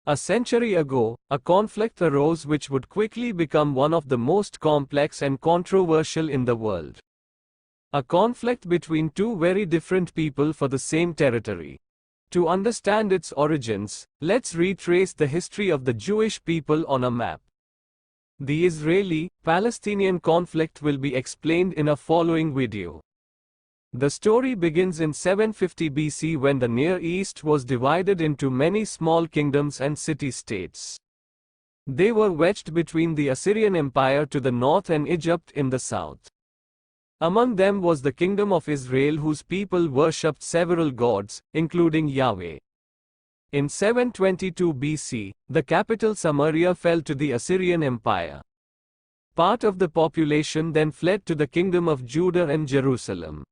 A century ago, a conflict arose which would quickly become one of the most complex and controversial in the world. A conflict between two very different people for the same territory. To understand its origins, let's retrace the history of the Jewish people on a map. The Israeli-Palestinian conflict will be explained in a following video. The story begins in 750 BC when the Near East was divided into many small kingdoms and city-states. They were wedged between the Assyrian Empire to the north and Egypt in the south. Among them was the kingdom of Israel, whose people worshipped several gods, including Yahweh. In 722 BC, the capital Samaria fell to the Assyrian Empire. Part of the population then fled to the kingdom of Judah and Jerusalem.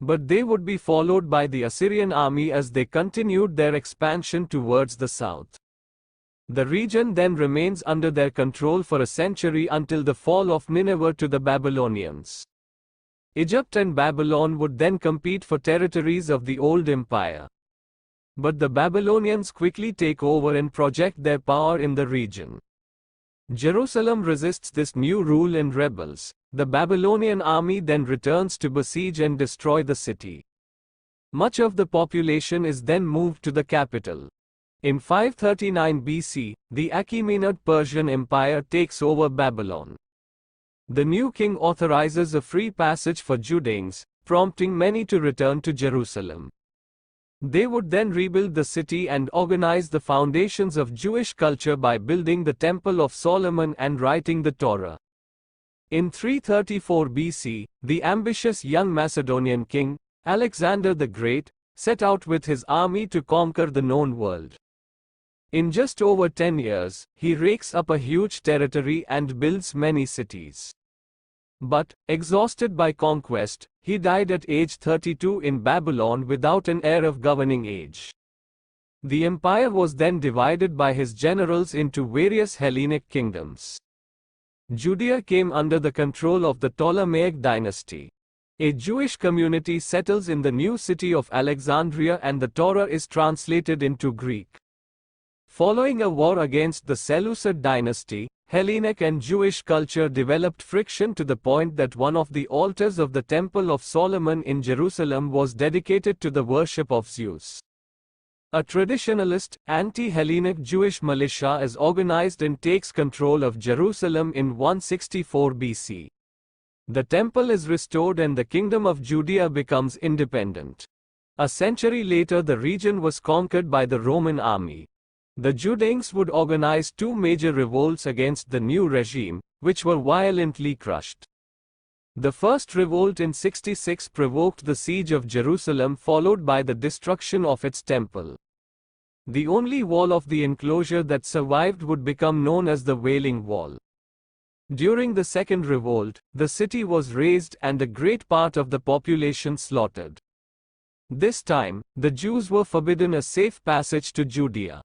But they would be followed by the Assyrian army as they continued their expansion towards the south. The region then remains under their control for a century until the fall of Nineveh to the Babylonians. Egypt and Babylon would then compete for territories of the old empire. But the Babylonians quickly take over and project their power in the region. Jerusalem resists this new rule and rebels. The Babylonian army then returns to besiege and destroy the city. Much of the population is then moved to the capital. In 539 BC, the Achaemenid Persian Empire takes over Babylon. The new king authorizes a free passage for Judeans, prompting many to return to Jerusalem. They would then rebuild the city and organize the foundations of Jewish culture by building the Temple of Solomon and writing the Torah. In 334 BC, the ambitious young Macedonian king, Alexander the Great, set out with his army to conquer the known world. In just over 10 years, he rakes up a huge territory and builds many cities. But, exhausted by conquest, he died at age 32 in Babylon without an heir of governing age. The empire was then divided by his generals into various Hellenic kingdoms. Judea came under the control of the Ptolemaic dynasty. A Jewish community settles in the new city of Alexandria and the Torah is translated into Greek. Following a war against the Seleucid dynasty, Hellenic and Jewish culture developed friction to the point that one of the altars of the Temple of Solomon in Jerusalem was dedicated to the worship of Zeus. A traditionalist, anti-Hellenic Jewish militia is organized and takes control of Jerusalem in 164 BC. The temple is restored and the kingdom of Judea becomes independent. A century later, the region was conquered by the Roman army. The Judeans would organize two major revolts against the new regime, which were violently crushed. The first revolt in 66 provoked the siege of Jerusalem, followed by the destruction of its temple. The only wall of the enclosure that survived would become known as the Wailing Wall. During the second revolt, the city was razed and a great part of the population slaughtered. This time, the Jews were forbidden a safe passage to Judea.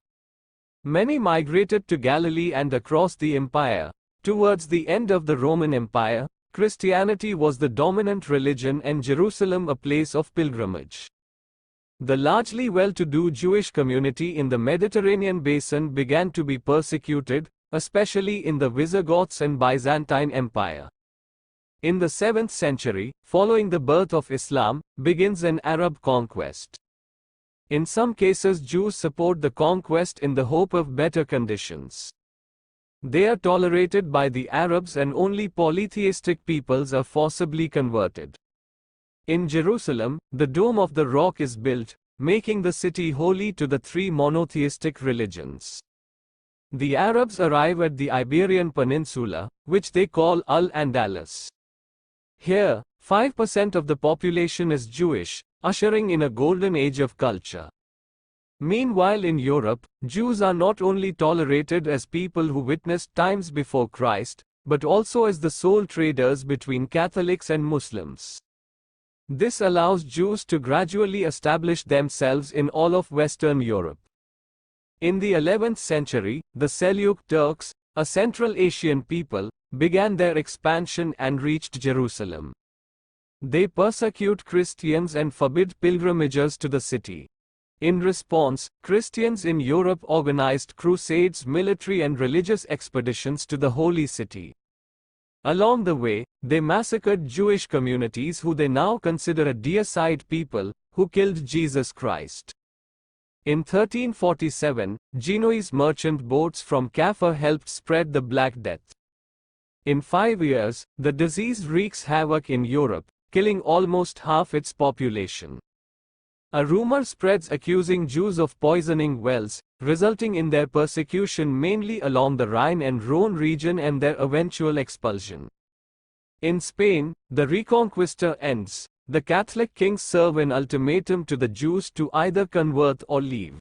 Many migrated to Galilee and across the empire. Towards the end of the Roman Empire, Christianity was the dominant religion and Jerusalem a place of pilgrimage. The largely well-to-do Jewish community in the Mediterranean basin began to be persecuted, especially in the Visigoths and Byzantine Empire. In the 7th century, following the birth of Islam, begins an Arab conquest. In some cases, Jews support the conquest in the hope of better conditions. They are tolerated by the Arabs and only polytheistic peoples are forcibly converted. In Jerusalem, the Dome of the Rock is built, making the city holy to the three monotheistic religions. The Arabs arrive at the Iberian Peninsula, which they call Al-Andalus. Here, 5% of the population is Jewish, ushering in a golden age of culture. Meanwhile, in Europe, Jews are not only tolerated as people who witnessed times before Christ, but also as the sole traders between Catholics and Muslims. This allows Jews to gradually establish themselves in all of Western Europe. In the 11th century, the Seljuk Turks, a Central Asian people, began their expansion and reached Jerusalem. They persecute Christians and forbid pilgrimages to the city. In response, Christians in Europe organized crusades, military and religious expeditions to the Holy City. Along the way, they massacred Jewish communities who they now consider a deicide people, who killed Jesus Christ. In 1347, Genoese merchant boats from Kaffa helped spread the Black Death. In 5 years, the disease wreaks havoc in Europe, killing almost half its population. A rumor spreads accusing Jews of poisoning wells, resulting in their persecution mainly along the Rhine and Rhone region and their eventual expulsion. In Spain, the Reconquista ends. The Catholic kings serve an ultimatum to the Jews to either convert or leave.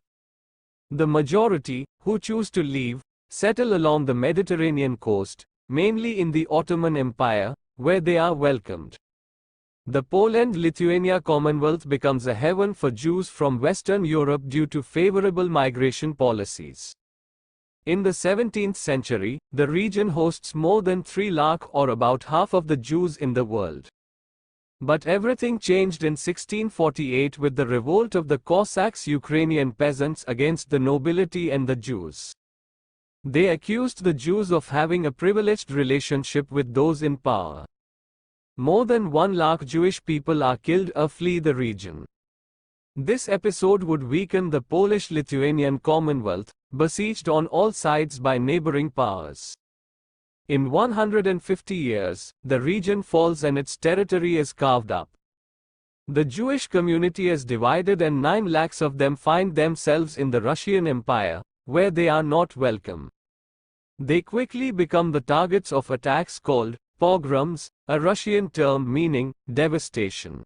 The majority, who choose to leave, settle along the Mediterranean coast, mainly in the Ottoman Empire, where they are welcomed. The Poland-Lithuania Commonwealth becomes a haven for Jews from Western Europe due to favorable migration policies. In the 17th century, the region hosts more than 3 lakh or about half of the Jews in the world. But everything changed in 1648 with the revolt of the Cossacks, Ukrainian peasants, against the nobility and the Jews. They accused the Jews of having a privileged relationship with those in power. More than 1 lakh Jewish people are killed or flee the region. This episode would weaken the Polish-Lithuanian Commonwealth, besieged on all sides by neighboring powers. In 150 years, the region falls and its territory is carved up. The Jewish community is divided and 9 lakhs of them find themselves in the Russian Empire, where they are not welcome. They quickly become the targets of attacks called pogroms, a Russian term meaning devastation.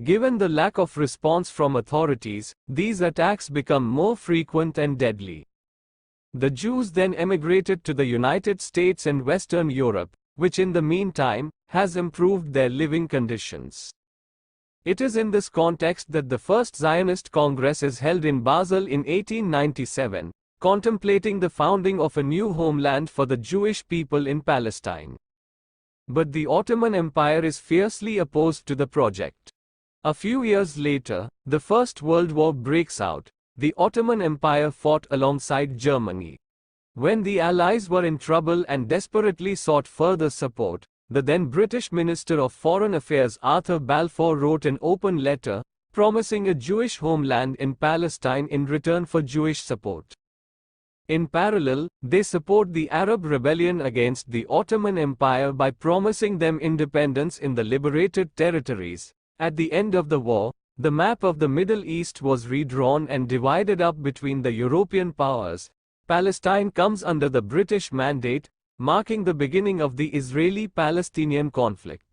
Given the lack of response from authorities, these attacks become more frequent and deadly. The Jews then emigrated to the United States and Western Europe, which in the meantime, has improved their living conditions. It is in this context that the first Zionist Congress is held in Basel in 1897, contemplating the founding of a new homeland for the Jewish people in Palestine. But the Ottoman Empire is fiercely opposed to the project. A few years later, the First World War breaks out. The Ottoman Empire fought alongside Germany. When the Allies were in trouble and desperately sought further support, the then British Minister of Foreign Affairs Arthur Balfour wrote an open letter, promising a Jewish homeland in Palestine in return for Jewish support. In parallel, they support the Arab rebellion against the Ottoman Empire by promising them independence in the liberated territories. At the end of the war, the map of the Middle East was redrawn and divided up between the European powers. Palestine comes under the British mandate, marking the beginning of the Israeli-Palestinian conflict.